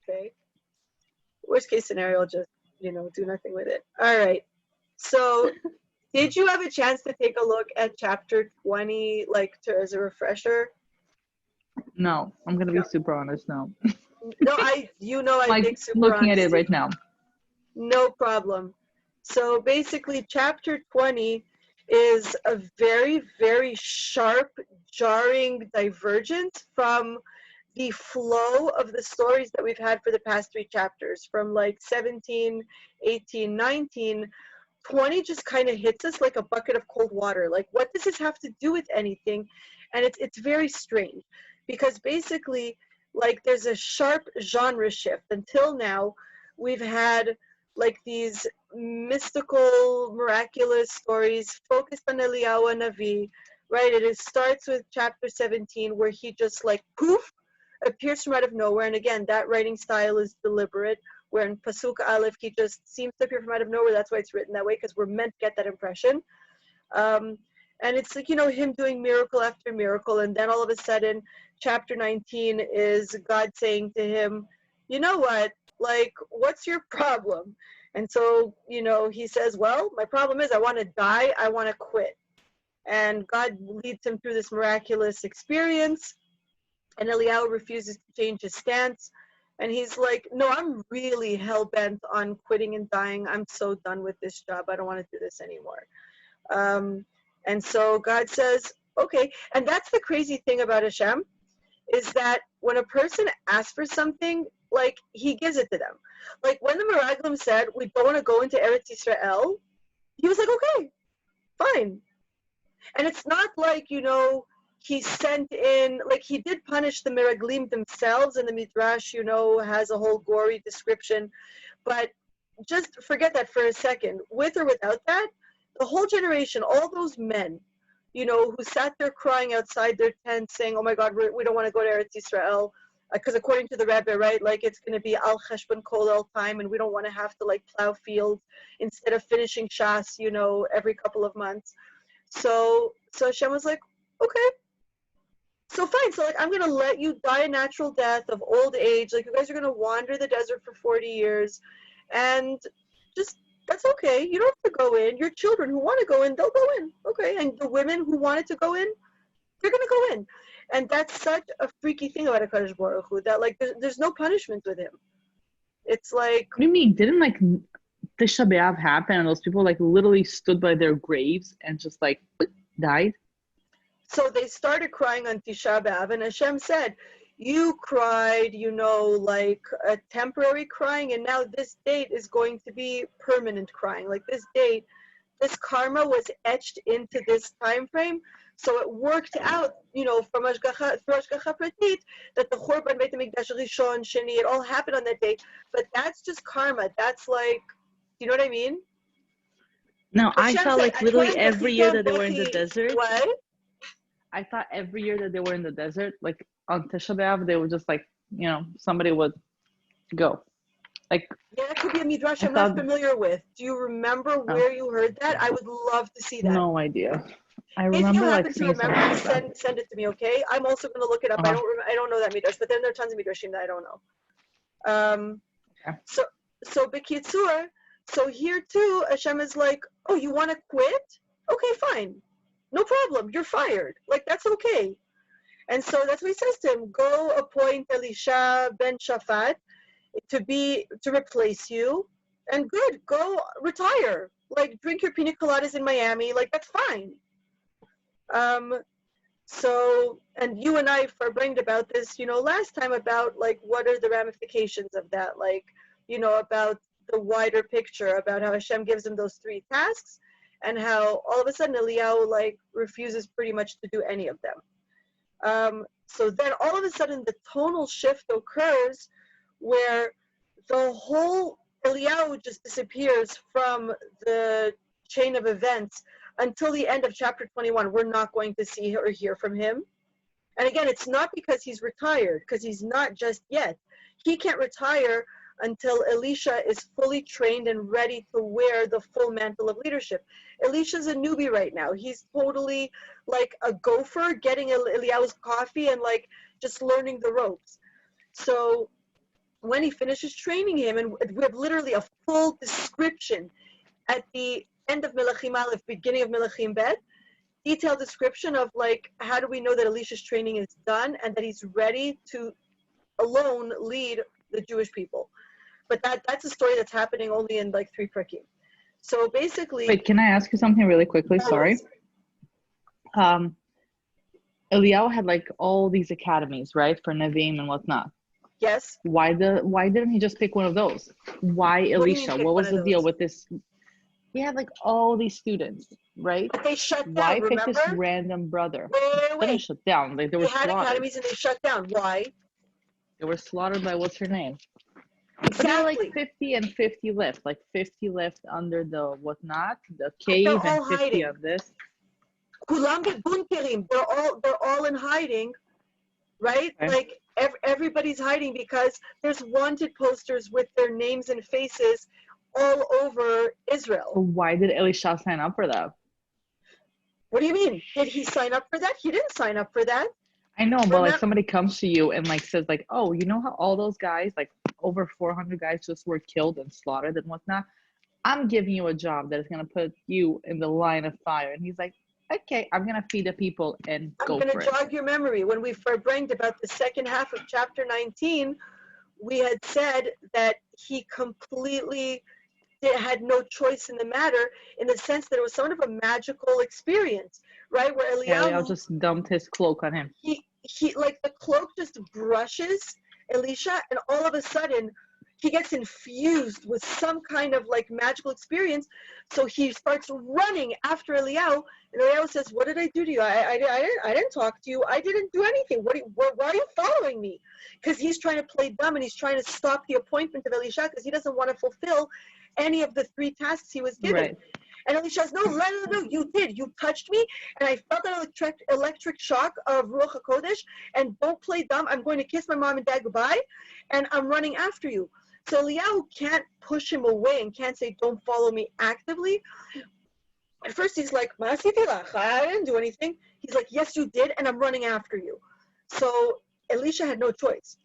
Okay. Worst case scenario, I'll just, do nothing with it. All right. So, did you have a chance to take a look at chapter 20, like, as a refresher? No, I'm gonna No. be super honest now. No, I Like think super looking at it honesty. right now. No problem. So basically, chapter 20 is a very, very sharp, jarring divergence from the flow of the stories that we've had for the past three chapters, from like 17, 18, 19. 20 just kind of hits us like a bucket of cold water. Like, what does this have to do with anything? And it's very strange because basically, like, there's a sharp genre shift. Until now, we've had like these mystical, miraculous stories focused on Eliyahu Navi, right? It starts with chapter 17 where he just like poof appears from out of nowhere. And again, that writing style is deliberate, where in Pasuk Aleph, he just seems to appear from out of nowhere. That's why it's written that way, because we're meant to get that impression. Um, and it's like, him doing miracle after miracle. And then all of a sudden, chapter 19 is God saying to him, you know what? Like, what's your problem? And so, he says, well, my problem is I want to die. I want to quit. And God leads him through this miraculous experience. And Eliyahu refuses to change his stance. And he's like, no, I'm really hell-bent on quitting and dying. I'm so done with this job. I don't want to do this anymore. And so God says, okay. And that's the crazy thing about Hashem, is that when a person asks for something, like, he gives it to them. Like, when the Meraglim said, we don't want to go into Eretz Yisrael, he was like, okay, fine. And it's not like, he sent in, like, he did punish the Meraglim themselves, and the Midrash, has a whole gory description. But just forget that for a second. With or without that, the whole generation, all those men, who sat there crying outside their tent saying, oh my God, we don't want to go to Eretz Yisrael, because according to the Rebbe, right, like, it's going to be al cheshbon kol all time, and we don't want to have to, like, plow fields instead of finishing Shas, every couple of months. So Hashem was like, okay, so fine. So, like, I'm going to let you die a natural death of old age. Like, you guys are going to wander the desert for 40 years. And just, that's okay. You don't have to go in. Your children who want to go in, they'll go in. Okay. And the women who wanted to go in, they're going to go in. And that's such a freaky thing about HaKadosh Baruch Hu, that, like, there's no punishment with him. It's like... What do you mean? Didn't, like, Tisha B'Av happen and those people, like, literally stood by their graves and just, like, died? So they started crying on Tisha B'Av, and Hashem said, you cried, like a temporary crying, and now this date is going to be permanent crying. Like, this date, this karma was etched into this time frame. So it worked out, from Ashgacha Pratit, that the Churban Beit HaMikdash Rishon, Sheni, it all happened on that day. But that's just karma. That's like, you know what I mean? No, I Hashem thought, said, like, literally every year that they were in the desert. What? I thought every year that they were in the desert, like, on Tisha B'Av, they would just, like, somebody would go. Like, yeah, that could be a midrash I'm thought, not familiar with. Do you remember where you heard that? I would love to see that. No idea. I If you remember, like, happen to seeing something remember, like that. send it to me, okay? I'm also going to look it up. Uh-huh. I don't know that midrash, but then there are tons of midrashim that I don't know. Okay. So B'kitzur, so here too, Hashem is like, oh, you want to quit? Okay, fine. No problem. You're fired. Like, that's okay. And so that's what he says to him. Go appoint Elisha ben Shaphat to replace you, and good, go retire. Like, drink your pina coladas in Miami. Like, that's fine. So, and you and I brained about this, last time, about, like, what are the ramifications of that? Like, about the wider picture, about how Hashem gives him those three tasks, and how all of a sudden Eliyahu, like, refuses pretty much to do any of them. So then all of a sudden the tonal shift occurs where the whole Eliyahu just disappears from the chain of events until the end of chapter 21. We're not going to see or hear from him. And again, it's not because he's retired, because he's not just yet. He can't retire until Elisha is fully trained and ready to wear the full mantle of leadership. Elisha's a newbie right now. He's totally like a gopher getting Eliyahu's coffee and, like, just learning the ropes. So when he finishes training him, and we have literally a full description at the end of Melachim Aleph, beginning of Melachim Bet, detailed description of like how do we know that Elisha's training is done and that he's ready to alone lead the Jewish people. But that's a story that's happening only in like 3 prakim. So basically, wait, can I ask you something really quickly? Sorry. Eliyahu had like all these academies, right, for Nevi'im and whatnot. Yes. Why didn't he just pick one of those? Why Elisha? What was the deal with this? He had like all these students, right? But they shut down. Why remember? pick this random brother? Wait. They didn't shut down. Like they were had slaughtered. academies and they shut down. Why? They were slaughtered by what's her name? Exactly. But they were like 50 and 50 left. Like 50 left under the whatnot, the cave, and 50 hiding. of this. Kulam bunkerim. They're all in hiding, right? Okay. Like everybody's hiding because there's wanted posters with their names and faces all over Israel. Why did Elisha sign up for that? What do you mean? Did he sign up for that? He didn't sign up for that. I know, but like somebody comes to you and like says like, oh, you know how all those guys, like over 400 guys just were killed and slaughtered and whatnot? I'm giving you a job that is going to put you in the line of fire. And he's like, okay, I'm going to feed the people and go for it. I'm going to jog your memory. When we bragged about the second half of chapter 19, we had said that he completely had no choice in the matter, in the sense that it was sort of a magical experience, right? Where Eliyahu just dumped his cloak on him. He like the cloak just brushes Elisha, and all of a sudden he gets infused with some kind of like magical experience. So he starts running after Eliyahu, and Eliyahu says, "What did I do to you? I didn't talk to you. I didn't do anything. Why are you following me?" Because he's trying to play dumb and he's trying to stop the appointment of Elisha because he doesn't want to fulfill any of the 3 tasks he was given. Right. And Elisha says, no, you did. You touched me, and I felt that electric shock of Ruach HaKodesh, and don't play dumb. I'm going to kiss my mom and dad goodbye, and I'm running after you. So Eliyahu can't push him away and can't say, don't follow me actively. At first he's like, I didn't do anything. He's like, yes, you did, and I'm running after you. So Elisha had no choice.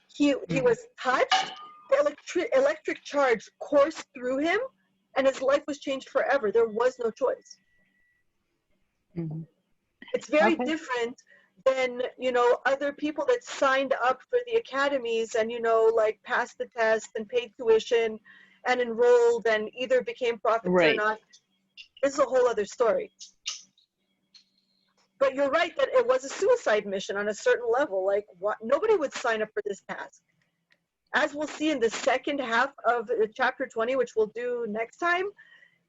He was touched. The electric charge coursed through him, and his life was changed forever. There was no choice. Mm-hmm. It's very different than, other people that signed up for the academies and, like passed the test and paid tuition and enrolled and either became prophets or not. This is a whole other story. But you're right that it was a suicide mission on a certain level. Like, nobody would sign up for this task. As we'll see in the second half of chapter 20, which we'll do next time,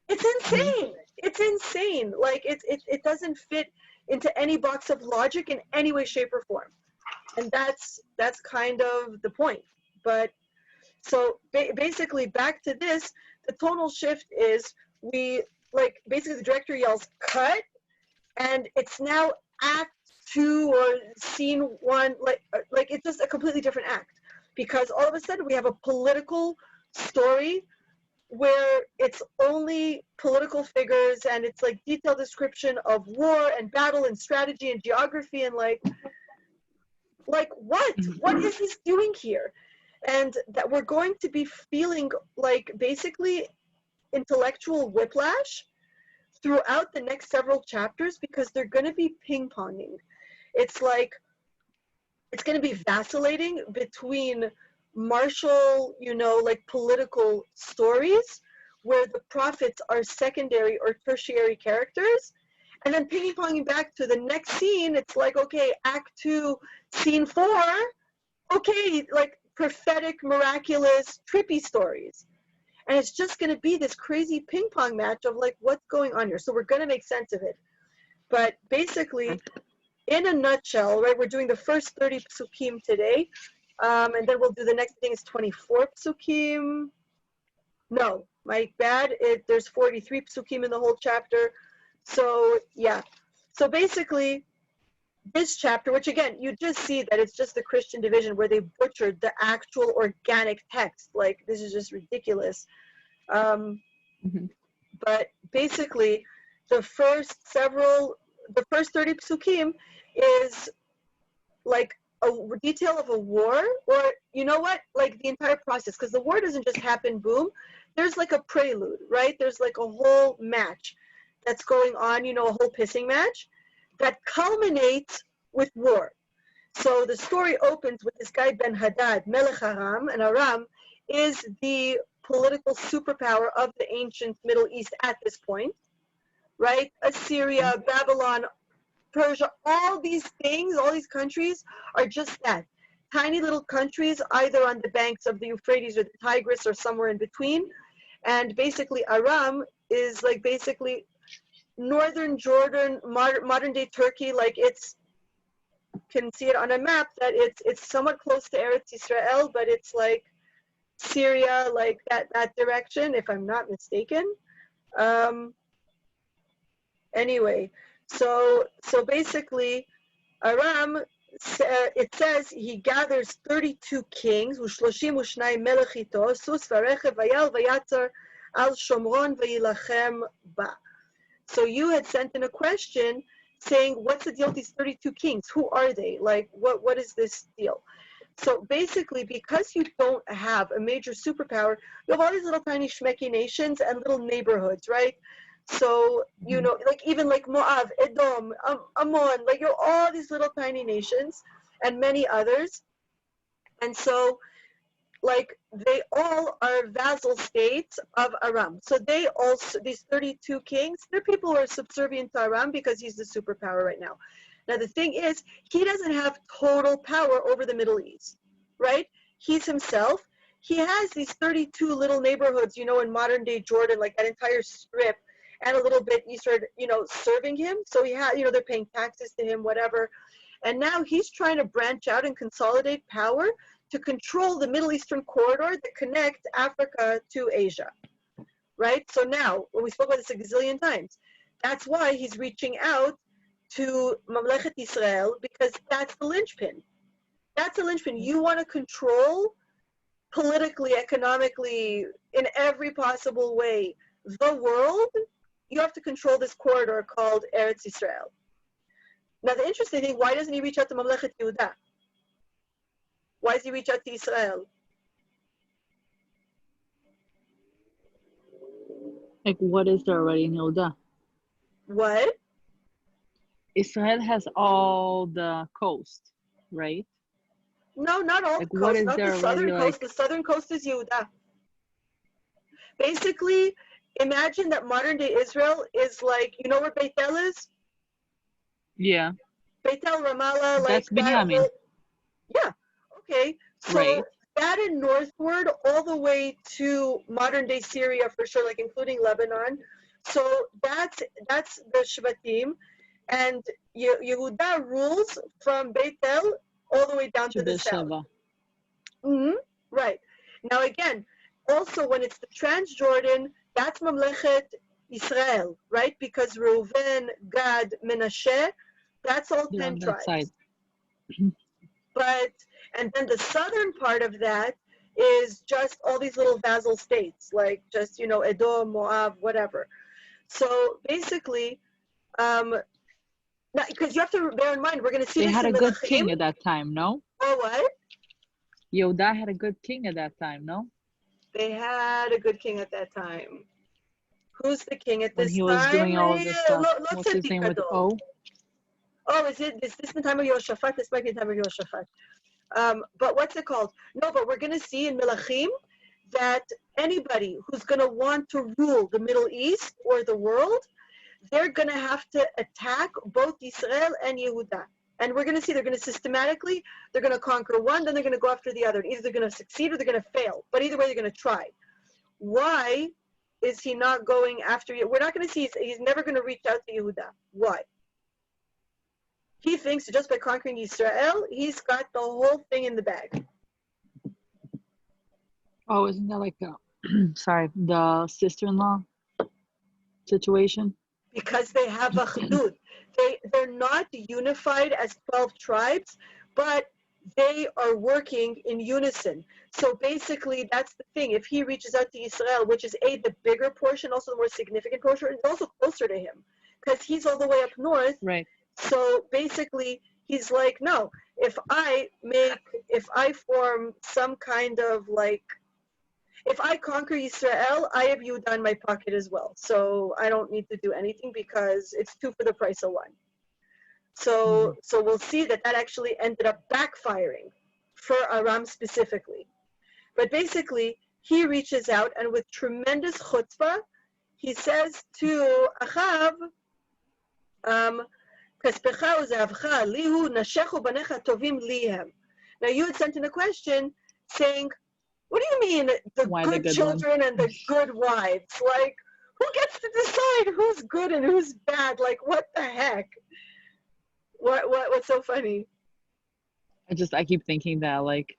it's insane. It's insane. Like, it doesn't fit into any box of logic in any way, shape, or form. And that's kind of the point. But so basically, back to this, the tonal shift is basically the director yells cut, and it's now act 2 or scene 1, like it's just a completely different act. Because all of a sudden we have a political story where it's only political figures and it's like detailed description of war and battle and strategy and geography and like what is this doing here? And that we're going to be feeling like basically intellectual whiplash throughout the next several chapters because they're going to be ping-ponging. It's like it's going to be vacillating between martial, political stories where the prophets are secondary or tertiary characters, and then ping-ponging back to the next scene. It's like, okay, act 2, scene 4, okay, like prophetic, miraculous, trippy stories. And it's just going to be this crazy ping-pong match of like, what's going on here? So we're going to make sense of it. But basically, in a nutshell, right, we're doing the first 30 psukim today, and then we'll do the next thing is 24 psukim. No, my bad. There's 43 psukim in the whole chapter. So, yeah. So basically, this chapter, which again, you just see that it's just the Christian division where they butchered the actual organic text. Like, this is just ridiculous. But basically, the first 30 psukim is like a detail of a war, or you know what, like the entire process, because the war doesn't just happen, boom. There's like a prelude, right? There's like a whole match that's going on, a whole pissing match that culminates with war. So the story opens with this guy Ben Hadad, Melech Aram, and Aram is the political superpower of the ancient Middle East at this point, right? Assyria, Babylon, Persia, all these things, all these countries are just that. Tiny little countries, either on the banks of the Euphrates or the Tigris or somewhere in between. And basically Aram is like basically northern Jordan, modern day Turkey, like it's, can see it on a map that it's somewhat close to Eretz Israel, but it's like Syria, like that direction, if I'm not mistaken. Anyway, so basically, Aram, it says he gathers 32 kings, ושלושים ושניים מלך איתו, סוס ורכב ויל ויצר על שומרון וילחם בה. So you had sent in a question saying, what's the deal with these 32 kings? Who are they? Like, what is this deal? So basically, because you don't have a major superpower, you have all these little tiny shmecky nations and little neighborhoods, right? So, like even like Moab, Edom, Ammon, like all these little tiny nations and many others. And so, like, they all are vassal states of Aram. So they also, these 32 kings, they're people who are subservient to Aram because he's the superpower right now. Now, the thing is, he doesn't have total power over the Middle East, right? He's himself. He has these 32 little neighborhoods, in modern day Jordan, like that entire strip, and a little bit eastward, serving him. So he had, they're paying taxes to him, whatever. And now he's trying to branch out and consolidate power to control the Middle Eastern corridor that connects Africa to Asia, right? So now, when we spoke about this a gazillion times, that's why he's reaching out to Mamlechet Israel, because that's the linchpin. That's the linchpin. You want to control politically, economically, in every possible way, the world, you have to control this corridor called Eretz Israel. Now, the interesting thing, why doesn't he reach out to Mamlechet Yehuda? Why does he reach out to Israel? Like, what is there already in Yehuda? What? Israel has all the coast, right? No, not all Like, the what coast, is not there the already, southern coast. like... The southern coast is Yehuda. Basically, imagine that modern day Israel is like, you know where Beit El is? Yeah. Beit El, Ramallah, like That's that Binyamin. whole, yeah, okay. So Right. that and northward all the way to modern day Syria for sure, like including Lebanon. So that's the Shvatim, and Yehuda rules from Beit El all the way down to the south. Right. Now again, also when it's the Transjordan, that's Mamlechet Israel, right? Because Reuven, Gad, Menashe, that's all 10 tribes. Side. But, and then the southern part of that is just all these little vassal states, like just, Edom, Moab, whatever. So basically, because you have to bear in mind, we're going to see They this had in a good Melachim. king at that time, no? Oh, what? Yehuda had a good king at that time, no? They had a good king at that time. Who's the king at this time? When he was doing all of this stuff. What's his name with O? Oh, is this the time of Yehoshaphat? This might be the time of Yehoshaphat. But what's it called? No, but we're going to see in Melachim that anybody who's going to want to rule the Middle East or the world, they're going to have to attack both Israel and Yehuda. And we're going to see they're going to systematically, they're going to conquer one, then they're going to go after the other. Either they're going to succeed or they're going to fail. But either way, they're going to try. Why is he not going after you? We're not going to see, he's never going to reach out to Yehuda. Why? He thinks just by conquering Israel, he's got the whole thing in the bag. Oh, isn't that like the sister-in-law situation? Because they have a chdud. They're not unified as 12 tribes, but they are working in unison. So basically, that's the thing. If he reaches out to Israel, which is the bigger portion, also the more significant portion, it's also closer to him because he's all the way up north. Right. So basically, he's like, no, if I form some kind of like, if I conquer Israel, I have Yehuda in my pocket as well. So I don't need to do anything because it's two for the price of one. So we'll see that actually ended up backfiring for Aram specifically. But basically, he reaches out and with tremendous chutzpah, he says to Ahab, "Kaspecha uzavcha lihu nashechu banecha tovim lihem." Now you had sent in a question saying, "What do you mean the Why the good good one? children and the good wives? Like, who gets to decide who's good and who's bad? Like, what the heck? What's so funny?" I keep thinking that, like,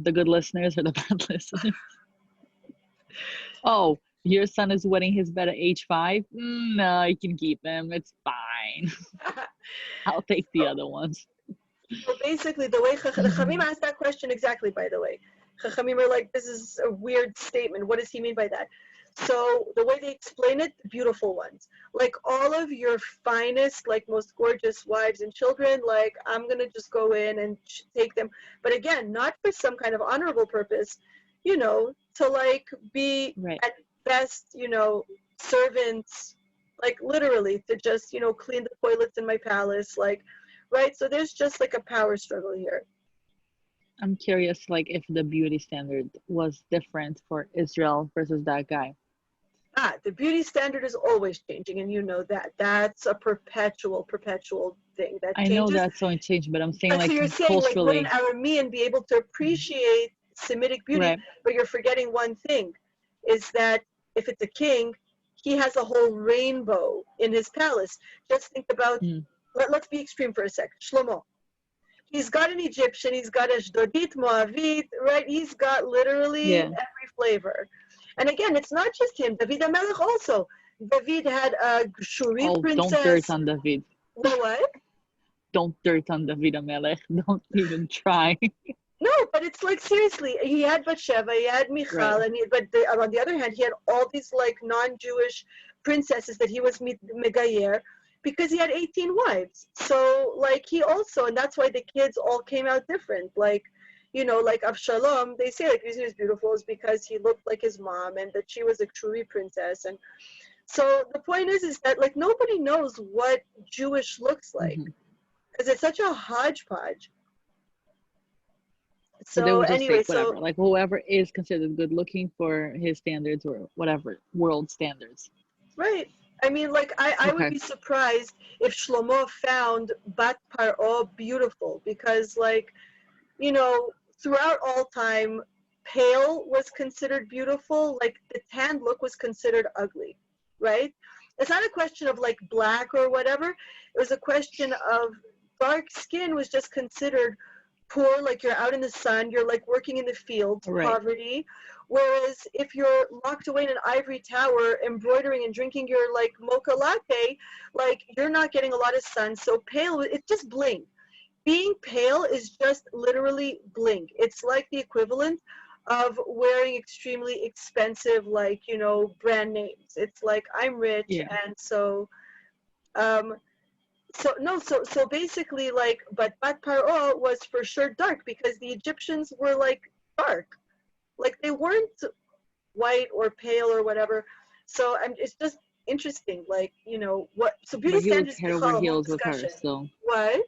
the good listeners or the bad listeners. Oh, your son is wetting his bed at age 5? No, you can keep him. It's fine. I'll take the other ones. So basically, the way Chachamim asked that question exactly, by the way. Chachamim are like, this is a weird statement. What does he mean by that? So the way they explain it, the beautiful ones. Like all of your finest, like most gorgeous wives and children, like I'm going to just go in and take them. But again, not for some kind of honorable purpose, to like be at best, servants, like literally to just, clean the toilets in my palace, like, right? So there's just like a power struggle here. I'm curious, like, if the beauty standard was different for Israel versus that guy. The beauty standard is always changing, and you know that. That's a perpetual thing that changes. I know that's going to change, but I'm saying, like, so you're saying, like, would an Aramean be able to appreciate Semitic beauty? But you're forgetting one thing, is that if it's a king, he has a whole rainbow in his palace. Just think about, let's be extreme for a sec. Shlomo. He's got an Egyptian, he's got a Ashdodit, Moavit, right? He's got literally every flavor. And again, it's not just him. David HaMelech also. David had a Shuri princess. Don't dirt on David. What? Don't dirt on David HaMelech. Don't even try. No, but it's like, seriously, he had Bathsheba, he had Michal, and on the other hand, he had all these like non-Jewish princesses that he was megayer, because he had 18 wives. So like he also, and that's why the kids all came out different. Like, like Avshalom, they say like the reason he was beautiful is because he looked like his mom and that she was a Shuri princess. And so the point is that like nobody knows what Jewish looks like because it's such a hodgepodge. So they would just take whatever, like whoever is considered good looking for his standards or whatever, world standards. Right. I mean, like, I would be surprised if Shlomo found Bat Paro beautiful because, like, throughout all time, pale was considered beautiful. Like, the tanned look was considered ugly, right? It's not a question of, like, black or whatever. It was a question of dark skin was just considered poor, like you're out in the sun, you're, like, working in the field, poverty. Whereas if you're locked away in an ivory tower embroidering and drinking your like mocha latte, like you're not getting a lot of sun. So pale, it's just bling. Being pale is just literally bling. It's like the equivalent of wearing extremely expensive, like, brand names. It's like I'm rich and so basically like, but Bat Paro was for sure dark because the Egyptians were like dark. Like they weren't white or pale or whatever. So it's just interesting, like, what. So beauty standards. He was head over heels with her, so. What?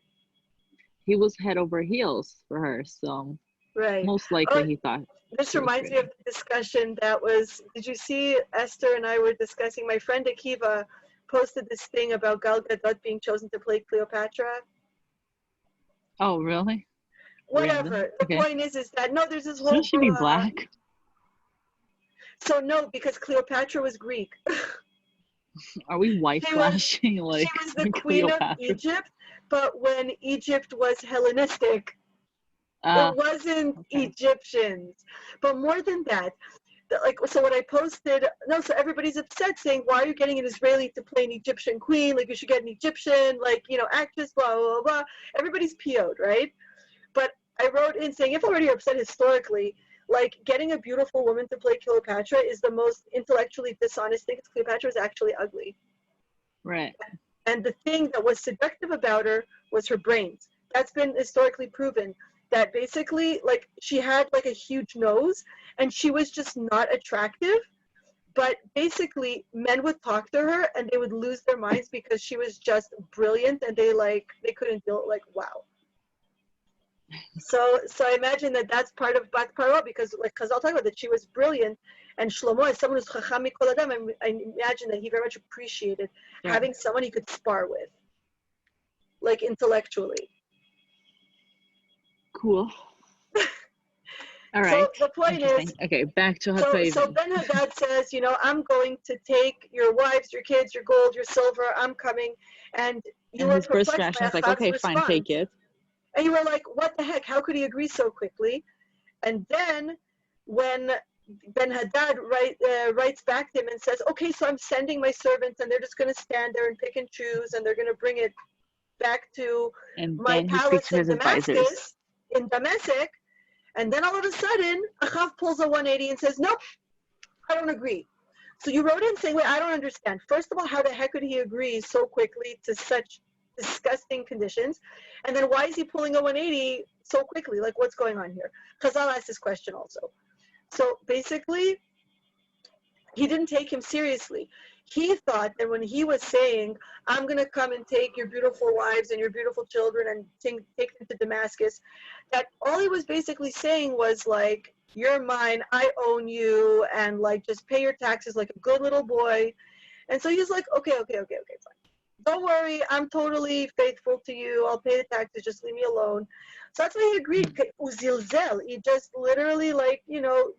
He was head over heels for her, so. Right. Most likely he thought. This reminds me of the discussion that was. Did you see Esther and I were discussing? My friend Akiva posted this thing about Gal Gadot being chosen to play Cleopatra. Oh, really? Whatever. The point is that no, there's this whole. Shouldn't she be black? So no, because Cleopatra was Greek. Are we white flashing like? She was the queen of Egypt, but when Egypt was Hellenistic, it wasn't Egyptians. But more than that, so when I posted, so everybody's upset saying, why are you getting an Israeli to play an Egyptian queen? Like you should get an Egyptian, like, actress, blah, blah, blah. Everybody's PO'd, right? But I wrote in saying, if already you're upset historically, like getting a beautiful woman to play Cleopatra is the most intellectually dishonest thing because Cleopatra was actually ugly. Right. And the thing that was seductive about her was her brains. That's been historically proven, that basically, like, she had like a huge nose and she was just not attractive, but basically men would talk to her and they would lose their minds because she was just brilliant, and they couldn't deal, like, wow. So I imagine that that's part of Bat Paro, because I'll talk about that she was brilliant, and Shlomo is someone who's chacham mikol adam. I imagine that he very much appreciated having someone he could spar with, like, intellectually. Cool. All right. So the point is, okay, back to so Ben-Hadad says, I'm going to take your wives, your kids, your gold, your silver. I'm coming, and you were his first perplexed reaction by is like, Ahab's okay, response. fine, take it. And you were like, what the heck? How could he agree so quickly? And then when Ben-Hadad writes back to him and says, okay, so I'm sending my servants, and they're just going to stand there and pick and choose, and they're going to bring it back to my palace in Damascus, in Damascus. And then all of a sudden, Achav pulls a 180 and says, nope, I don't agree. So you wrote in saying, wait, I don't understand. First of all, how the heck could he agree so quickly to such disgusting conditions? And then why is he pulling a 180 so quickly? Like, what's going on here? Chazal asked this question also. So basically, he didn't take him seriously. He thought that when he was saying, I'm going to come and take your beautiful wives and your beautiful children and take them to Damascus, that all he was basically saying was like, you're mine, I own you, and like, just pay your taxes like a good little boy. And so he's like, okay, fine. Don't worry, I'm totally faithful to you. I'll pay the taxes, just leave me alone. So that's why he agreed. Uzilzel. He just literally, like,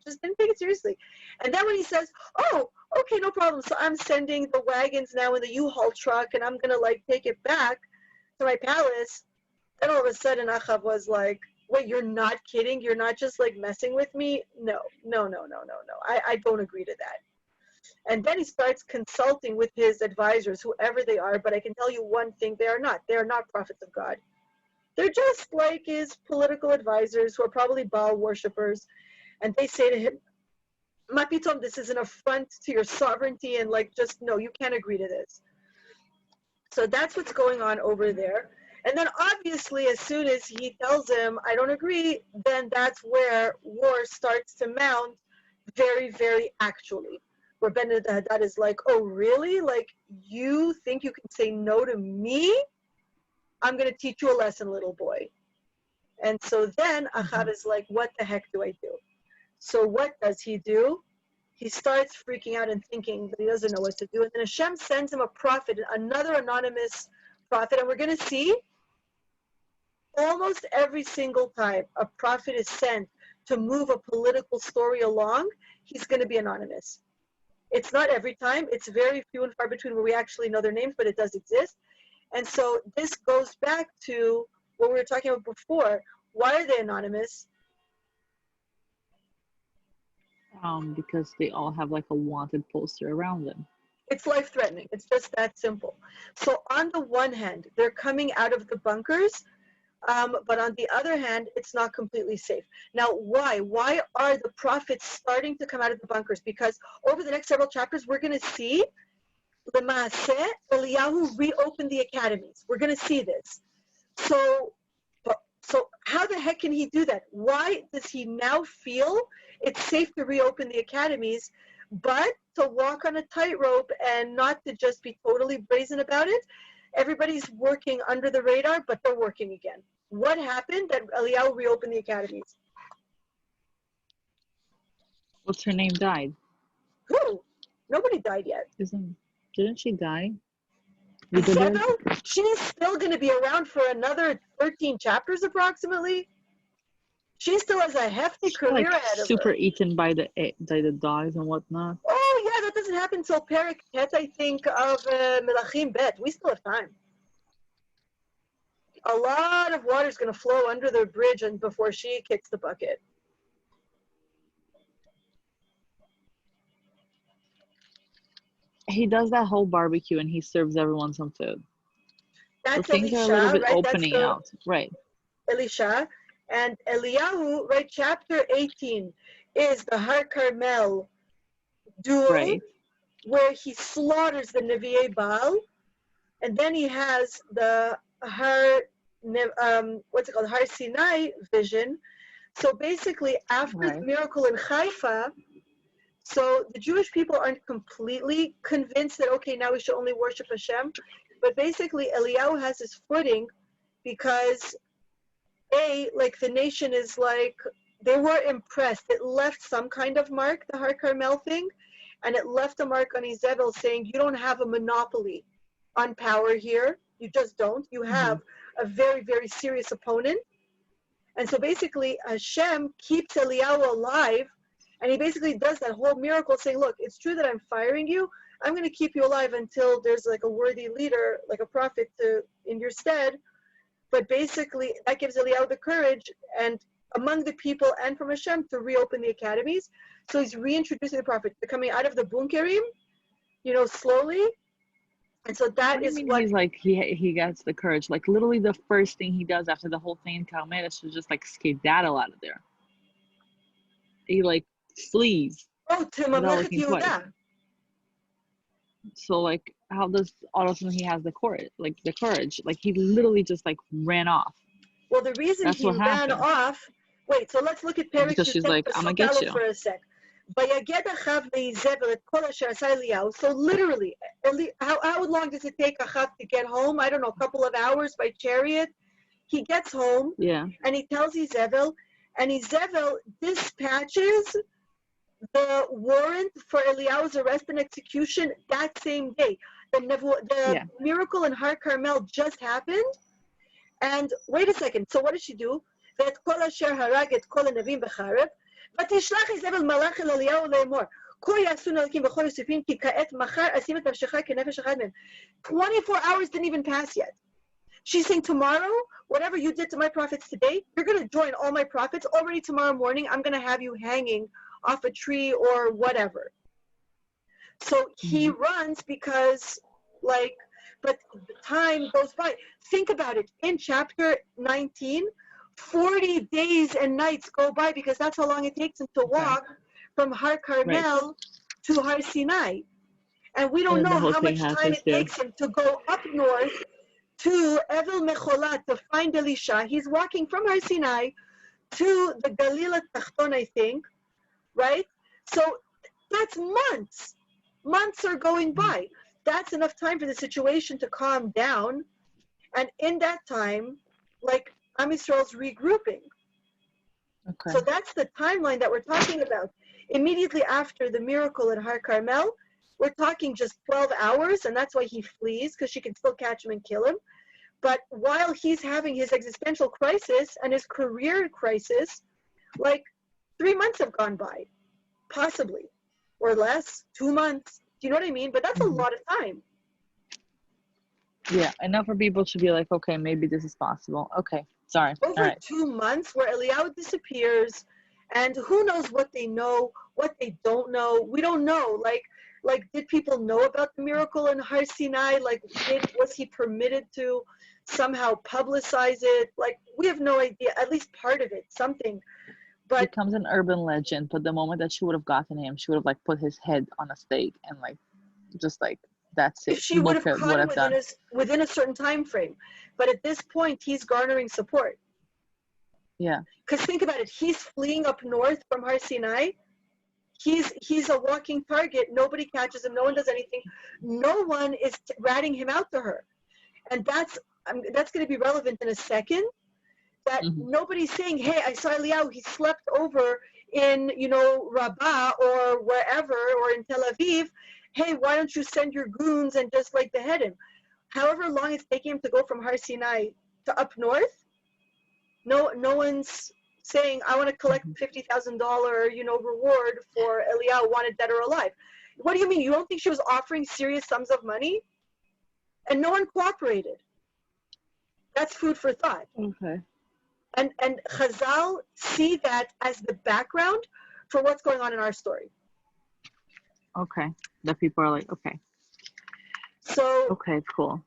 just didn't take it seriously. And then when he says, oh, okay, no problem. So I'm sending the wagons now in the U-Haul truck, and I'm going to, like, take it back to my palace. Then all of a sudden, Achav was like, wait, you're not kidding? You're not just, like, messing with me? No. I don't agree to that. And then he starts consulting with his advisors, whoever they are. But I can tell you one thing, they are not. They are not prophets of God. They're just like his political advisors, who are probably Baal worshippers. And they say to him, Mapitom, this is an affront to your sovereignty, and like, just no, you can't agree to this. So that's what's going on over there. And then obviously, as soon as he tells him, I don't agree, then that's where war starts to mount very, very actually. Where Ben-Hadad is like, oh, really? Like, you think you can say no to me? I'm going to teach you a lesson, little boy. And so then Ahab is like, what the heck do I do? So what does he do? He starts freaking out and thinking that he doesn't know what to do. And then Hashem sends him a prophet, another anonymous prophet. And we're going to see almost every single time a prophet is sent to move a political story along, he's going to be anonymous. It's not every time. It's very few and far between where we actually know their names, but it does exist. And so this goes back to what we were talking about before. Why are they anonymous? Because they all have like a wanted poster around them. It's life-threatening. It's just that simple. So on the one hand, they're coming out of the bunkers, but on the other hand, it's not completely safe. Now, why? Why are the prophets starting to come out of the bunkers? Because over the next several chapters, we're going to see L'maaseh, Eliyahu reopened the academies. We're going to see this. So how the heck can he do that? Why does he now feel it's safe to reopen the academies, but to walk on a tightrope and not to just be totally brazen about it? Everybody's working under the radar, but they're working again. What happened that Eliyahu reopened the academies? What's her name died? Who? Nobody died yet. Didn't she die? Isabel? She's still going to be around for another 13 chapters approximately. She still has a hefty career ahead of her. Super eaten by the dogs and whatnot. Oh yeah, that doesn't happen until Perek Het, I think, of Melachim Bet. We still have time. A lot of water is going to flow under the bridge and before she kicks the bucket. He does that whole barbecue and he serves everyone some food. That's so things Elisha, are a little bit right? opening out. Right. Elisha. And Eliyahu, right, chapter 18 is the Har Carmel duel, right, where he slaughters the Nevi'ei Baal. And then he has the Har what's it called, Har Sinai vision. So basically, after the Right. miracle in Haifa, so the Jewish people aren't completely convinced that, okay, now we should only worship Hashem. But basically, Eliyahu has his footing because, like the nation is like, they were impressed. It left some kind of mark, the Har Carmel thing, and it left a mark on Izebel saying, you don't have a monopoly on power here. You just don't. You have a very, very serious opponent. And so basically, Hashem keeps Eliyahu alive, and he basically does that whole miracle saying, look, it's true that I'm firing you. I'm going to keep you alive until there's like a worthy leader, like a prophet in your stead. But basically, that gives Eliyahu the courage, and among the people and from Hashem, to reopen the academies. So he's reintroducing the prophet. They're coming out of the bunkerim, slowly. And so that What do you is mean what, he's like he gets the courage? Like literally the first thing he does after the whole thing in Carmel is to just like skedaddle out of there. He like flees to without Mamlechet looking twice. Yehuda. So like how does all of a sudden he has the courage? Like he literally just like ran off. Well, the reason That's he what ran happened. off, wait, so let's look at Perik Because she's Yutet like, I'm gonna Pasuk get Aleph you. for a sec. Vayaged Achav ve'Izebel et kol asher aseh Eliyahu. So literally, how long does it take Achav to get home? I don't know, a couple of hours by chariot. He gets home, Yeah. and he tells Izebel, and Izebel dispatches the warrant for Eliyahu's arrest and execution that same day. The miracle in Har Carmel just happened, and wait a second, so what did she do? ואת כל אשר הרג את כל הנביאים בחרב, ותשלח איזבל מלאך אל אליהו לאמור, כה יעשו אלוקים בכל יוספים, כי כעת מחר אשים את נפשך כנפש אחד מהם. 24 hours didn't even pass yet. She's saying, tomorrow, whatever you did to my prophets today, you're going to join all my prophets. Already tomorrow morning, I'm going to have you hanging off a tree or whatever. So he runs because, but the time goes by. Think about it. In chapter 19, 40 days and nights go by because that's how long it takes him to walk from Har Carmel to Har Sinai. And we don't know how much time it takes him to go up north to Evel Mecholah to find Elisha. He's walking from Har Sinai to the Galil Tachton, I think, right? So that's months. Months are going by. That's enough time for the situation to calm down. And in that time, like, Am Yisrael's regrouping. Okay. So that's the timeline that we're talking about. Immediately after the miracle at Har Carmel, we're talking just 12 hours, and that's why he flees, because she can still catch him and kill him. But while he's having his existential crisis and his career crisis, like 3 months have gone by, possibly, or less, 2 months. Do you know what I mean? But that's a lot of time. Yeah, enough for people to be like, okay, maybe this is possible. Okay, sorry. Over 2 months where Eliyahu disappears, and who knows what they know, what they don't know. We don't know. Like, did people know about the miracle in Har Sinai? Like, was he permitted to somehow publicize it? Like, we have no idea. At least part of it, something. But it becomes an urban legend. But the moment that she would have gotten him, she would have like put his head on a stake and like, just like. That's it. If she would have caught him within a certain time frame. But at this point, he's garnering support. Yeah. Because think about it. He's fleeing up north from Har Sinai. He's a walking target. Nobody catches him. No one does anything. No one is ratting him out to her. And that's going to be relevant in a second. That nobody's saying, hey, I saw Eliyahu. He slept over in, Rabbah or wherever, or in Tel Aviv. Hey, why don't you send your goons and just like behead him? However long it's taking him to go from Har Sinai to up north, no one's saying, I want to collect $50,000, reward for Eliyahu, wanted dead or alive. What do you mean? You don't think she was offering serious sums of money? And no one cooperated. That's food for thought. Okay. And Chazal see that as the background for what's going on in our story. Okay. That people are like, okay. So. Okay, cool.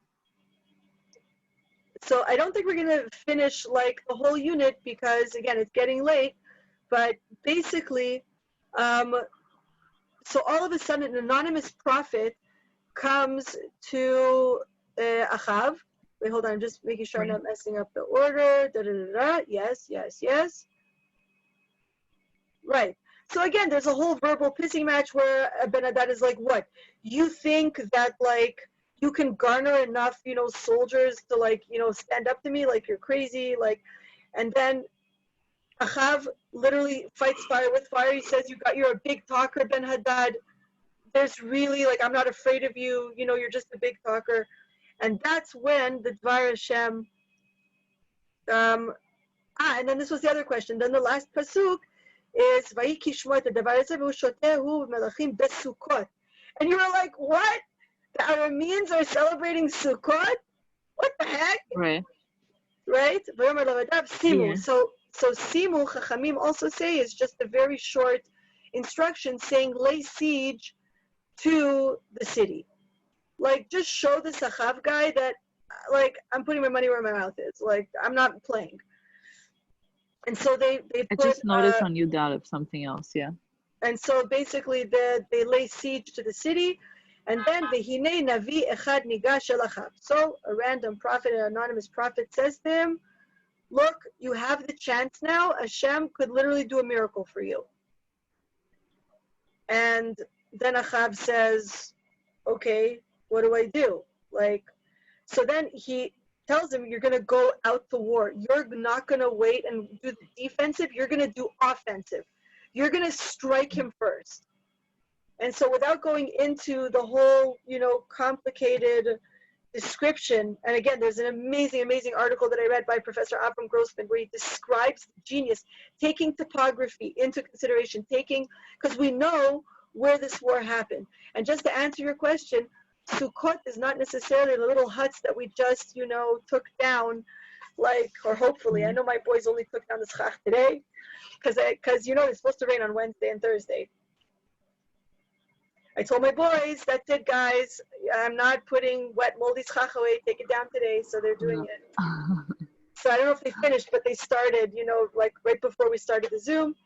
So I don't think we're going to finish like the whole unit because, again, it's getting late. But basically, so all of a sudden, an anonymous prophet comes to Ahab Wait, hold on. I'm just making sure I'm not messing up the order. Da, da, da, da. Yes, yes, yes. Right. So again, there's a whole verbal pissing match where Ben Hadad is like, what? You think that, like, you can garner enough, soldiers to, like, stand up to me? Like, you're crazy. Like, and then Ahab literally fights fire with fire. He says, you're a big talker, Ben Hadad. There's really, like, I'm not afraid of you. You're just a big talker. And that's when the Dvar Hashem, and then this was the other question. Then the last pasuk is Vayiki Shmot Davar Shotehu Melachim Besukot. And you were like, what? The Arameans are celebrating Sukkot? What the heck? Right. Right? Simu. Yeah. So Simu, Chachamim also say, is just a very short instruction saying lay siege to the city. Like, just show the Sachav guy that, like, I'm putting my money where my mouth is. Like, I'm not playing. And so they I put, just noticed on you doubt of something else, yeah. and so basically they lay siege to the city, and then Vehine Navi Echad Nigash El Achab. So a random prophet, an anonymous prophet says to him, look, you have the chance now. Hashem could literally do a miracle for you. And then Ahab says, okay, what do I do? Like, so then he tells him, you're going to go out to war. You're not going to wait and do the defensive. You're going to do offensive. You're going to strike him first. And so without going into the whole, complicated description, and again, there's an amazing, amazing article that I read by Professor Avram Grossman where he describes the genius, taking topography into consideration, because we know where this war happened. And just to answer your question, Sukkot is not necessarily the little huts that we just, took down, like, or hopefully. I know my boys only took down the schach today, because it's supposed to rain on Wednesday and Thursday. I told my boys, that's it, guys. I'm not putting wet, moldy schach away. Take it down today, so they're doing it. So I don't know if they finished, but they started, like right before we started the Zoom.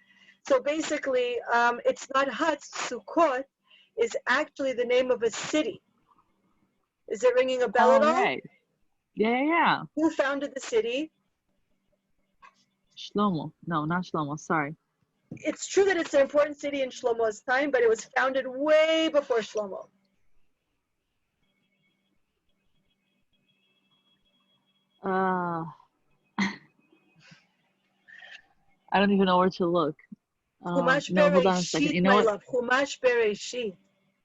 So basically, it's not huts. Sukkot is actually the name of a city. Is it ringing a bell at all? Right. Yeah. Who founded the city? Shlomo. No, not Shlomo. Sorry. It's true that it's an important city in Shlomo's time, but it was founded way before Shlomo. I don't even know where to look. Chumash No, hold on a second. Bereshit, You know my what? love. Chumash Bereshit.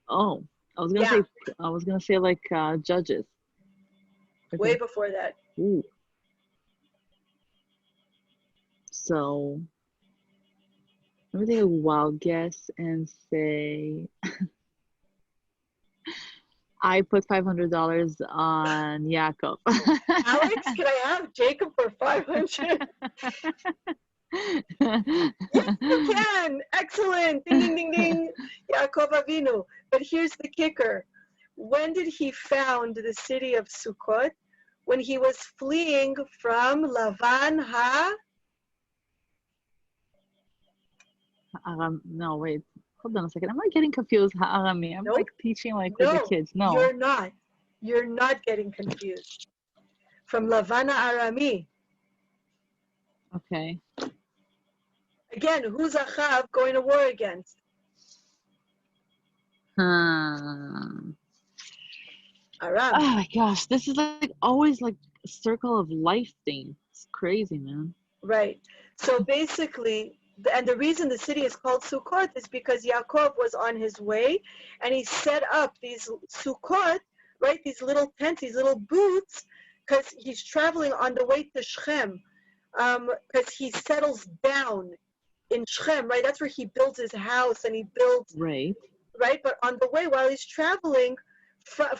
Oh, I was gonna say like Judges. Okay. Way before that. Ooh. So let me take a wild guess and say I put $500 on Yaakov. Alex, can I have Jacob for 500? Yes, you can. Excellent. Ding, ding, ding, ding. Yaakov Avinu. But here's the kicker. When did he found the city of Sukkot? When he was fleeing from Lavan Aram. No, wait. Hold on a second. Am I getting confused? Arami. I'm Nope. like teaching like with the kids. No. You're not. You're not getting confused. From Lavana Arami. Okay. Again, who's Ahab going to war against? Hmm. Aram. Oh my gosh, this is like always like a circle of life thing. It's crazy, man. Right. So basically, and the reason the city is called Sukkot is because Yaakov was on his way and he set up these Sukkot, right? These little tents, these little booths, because he's traveling on the way to Shechem, because he settles down in Shechem, right? That's where he builds his house and he builds, Right. right? But on the way, while he's traveling,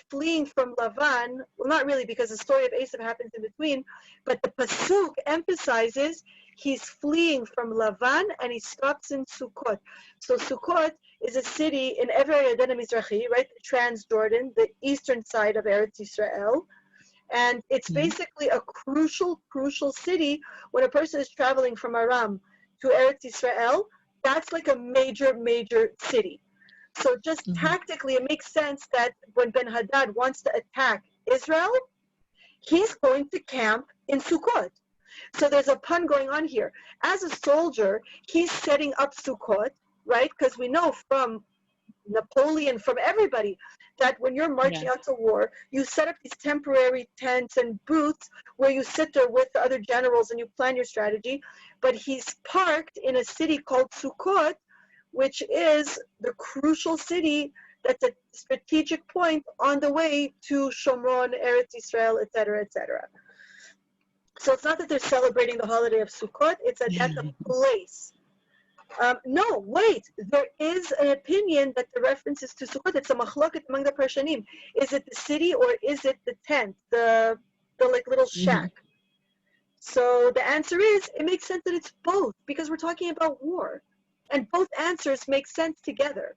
fleeing from Lavan, well, not really, because the story of Asaph happens in between, but the Pasuk emphasizes he's fleeing from Lavan and he stops in Sukkot. So Sukkot is a city in Ever Yarden Mizrahi, right? Transjordan, the eastern side of Eretz Yisrael. And it's basically a crucial city when a person is traveling from Aram to Eretz Yisrael. That's like a major city. So just tactically, it makes sense that when Ben Hadad wants to attack Israel, he's going to camp in Sukkot. So there's a pun going on here. As a soldier, he's setting up Sukkot, right? Because we know from Napoleon, from everybody, that when you're marching out to war, you set up these temporary tents and booths where you sit there with the other generals and you plan your strategy. But he's parked in a city called Sukkot, which is the crucial city that's a strategic point on the way to Shomron, Eretz Israel, etc., etc. So it's not that they're celebrating the holiday of Sukkot, it's at the place. No, wait, there is an opinion that the reference is to Sukkot. It's a machloket among the Parshanim. Is it the city or is it the tent, the like little shack? So the answer is, it makes sense that it's both, because we're talking about war. And both answers make sense together.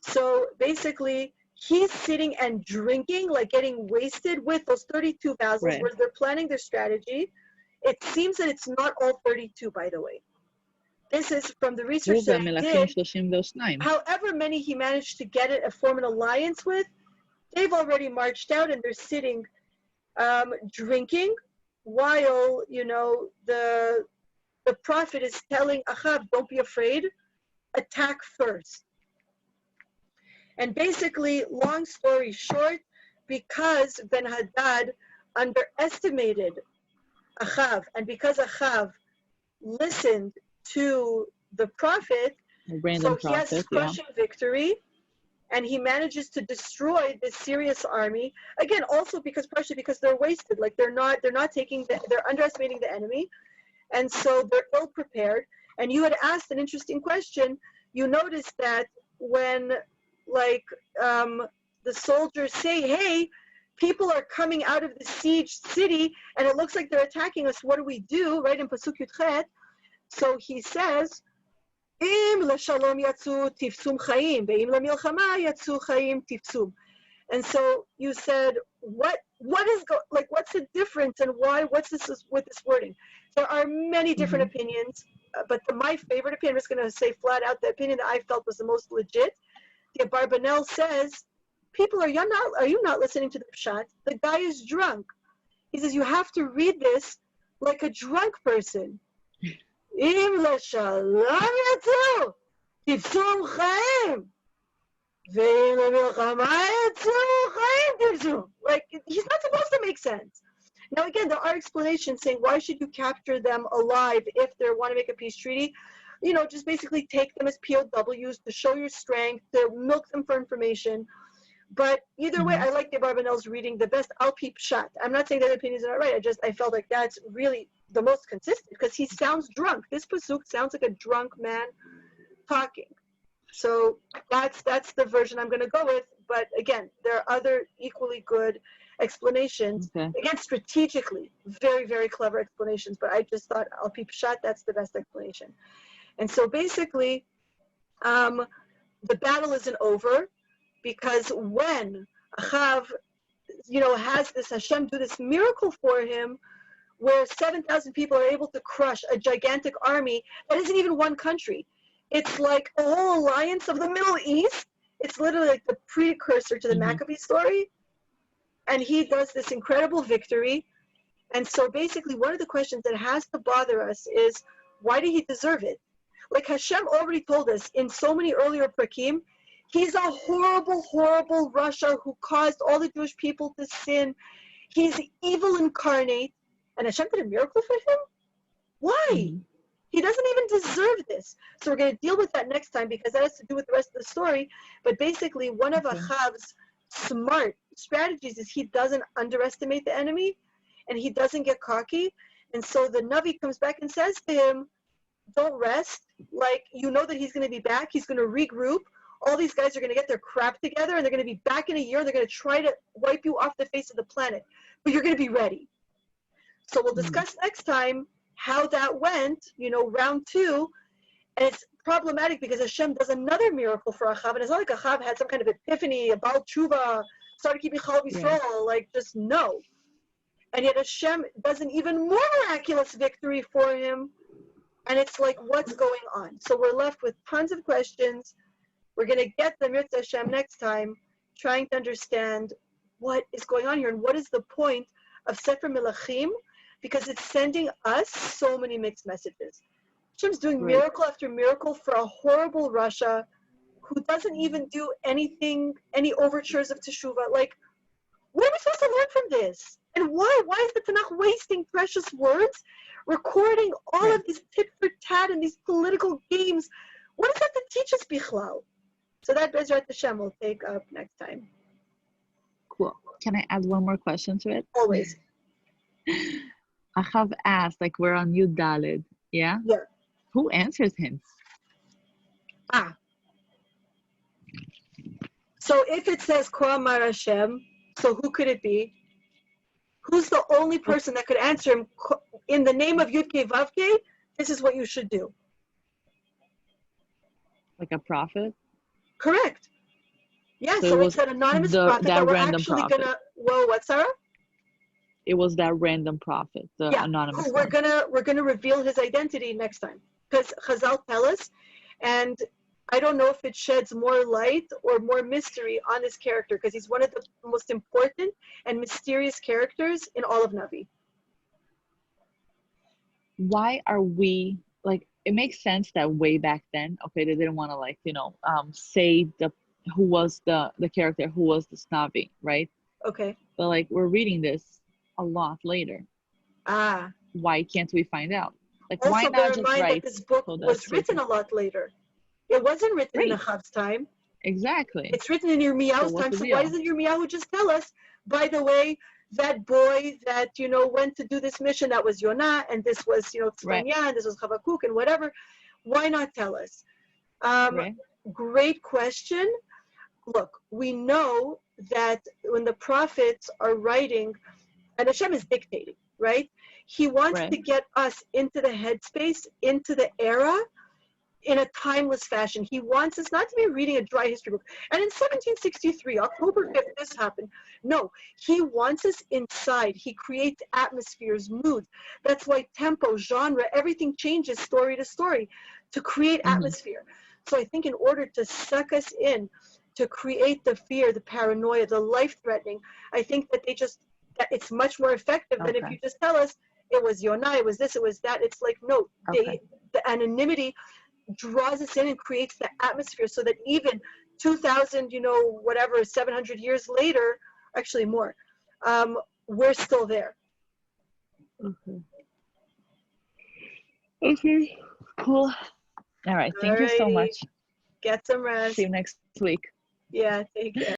So basically, he's sitting and drinking, like getting wasted with those 32 vassals, where they're planning their strategy. It seems that it's not all 32, by the way. This is from the research that I did. However many he managed to form an alliance with, they've already marched out and they're sitting drinking while, the prophet is telling Ahab, don't be afraid, attack first. And basically, long story short, because Ben-Hadad underestimated Ahab, and because Ahab listened to the prophet, so he has this crushing victory, and he manages to destroy this Syria's army. Again, also partially because they're wasted, like they're underestimating the enemy, and so they're ill prepared. And you had asked an interesting question. You noticed that when, the soldiers say, "Hey, people are coming out of the sieged city, and it looks like they're attacking us. What do we do?" Right in Pasuk Yudchet. So he says, "Im leshalom yatsu tifsum chaim, ve'im lemilchama yatsu chaim tifsum." And so you said, what's the difference, and why? What's this with this wording? There are many different opinions, but my favorite opinion, I'm just going to say flat out, the opinion that I felt was the most legit. The Abarbanel says, are you not listening to the Pshat? The guy is drunk. He says, you have to read this like a drunk person. Im leshalom yatsu tifsum chaim. Like, he's not supposed to make sense. Now, again, there are explanations saying, why should you capture them alive if they want to make a peace treaty? Just basically take them as POWs to show your strength, to milk them for information. But either way, I like the Barbanel's reading the best Al-Pi Pshat. I'm not saying that the opinions are not right. I felt like that's really the most consistent, because he sounds drunk. This pasuk sounds like a drunk man talking. So that's the version I'm going to go with. But again, there are other equally good explanations. Again, strategically, very, very clever explanations. But I just thought, Al-Pi Pshat, that's the best explanation. And so basically, the battle isn't over, because when Achav, has this Hashem do this miracle for him, where 7,000 people are able to crush a gigantic army that isn't even one country. It's like a whole alliance of the Middle East. It's literally like the precursor to the Maccabee story. And he does this incredible victory. And so basically, one of the questions that has to bother us is, why did he deserve it? Like Hashem already told us in so many earlier prakim, he's a horrible, horrible Rasha who caused all the Jewish people to sin. He's evil incarnate. And Hashem did a miracle for him? Why? He doesn't even deserve this. So we're going to deal with that next time, because that has to do with the rest of the story. But basically, one of Ahab's smart strategies is he doesn't underestimate the enemy, and he doesn't get cocky. And so the Navi comes back and says to him, don't rest. Like, that he's going to be back. He's going to regroup. All these guys are going to get their crap together, and they're going to be back in a year. They're going to try to wipe you off the face of the planet. But you're going to be ready. So we'll discuss next time how that went, round 2. And it's problematic because Hashem does another miracle for Ahab. And it's not like Ahab had some kind of epiphany, a Baal Tshuva, started keeping Chal Yisrael, like, just no. And yet Hashem does an even more miraculous victory for him. And it's like, what's going on? So we're left with tons of questions. We're going to get the Mitzvah Hashem next time, trying to understand what is going on here and what is the point of Sefer Melachim, because it's sending us so many mixed messages. Hashem's doing Right. miracle after miracle for a horrible Russia who doesn't even do anything, any overtures of teshuvah. Like, what are we supposed to learn from this? And why? Why is the Tanakh wasting precious words, recording all Right. of these tit for tat and these political games? What does that to teach us, Bichlal? So that Bezrat Hashem will take up next time. Cool. Can I add one more question to it? Always. Ahab asked, like, we're on Yud Daled. Yeah? Yeah. Who answers him? Ah. So if it says Ko Amar Hashem, so who could it be? Who's the only person that could answer him in the name of Yud Kei Vav Kei? This is what you should do. Like a prophet? Correct. Yeah, So so it it's was an anonymous that prophet that we're random actually prophet. gonna. Whoa, what, Sarah? It was that random prophet, the Yeah, anonymous who one. we're gonna reveal his identity next time, because Chazal tell us, and I don't know if it sheds more light or more mystery on his character, because he's one of the most important and mysterious characters in all of Navi. Why are we, like, it makes sense that way back then, okay, they didn't want to, like, say who was the character, who was the Snavi, right? Okay. But, like, we're reading this a lot later. Ah. Why can't we find out? Like, why Also, bear not in just mind that write this book so was that's written a lot later. It wasn't written in right? Ahab's time. Exactly. It's written in So Yirmiyahu's what's time. the So why deal? doesn't Yirmiyahu just tell us, by the way, that boy that, went to do this mission, that was Yonah, and this was, Right. Tzvanya, and this was Chavakuk, and whatever. Why not tell us? Right. Great question. Look, we know that when the prophets are writing, and Hashem is dictating, right? He wants Right. to get us into the headspace, into the era, in a timeless fashion. He wants us not to be reading a dry history book. And in 1763, October 5th, this happened. No, he wants us inside. He creates atmospheres, moods. That's why tempo, genre, everything changes story to story to create atmosphere. So I think in order to suck us in, to create the fear, the paranoia, the life-threatening, I think that that it's much more effective than if you just tell us it was Yonah, it was this, it was that. It's like, no, the anonymity draws us in and creates the atmosphere so that even 2000 whatever 700 years later, actually more, we're still there. Okay, cool. All right, thank you so much. Get some rest. See you next week. Yeah, take care.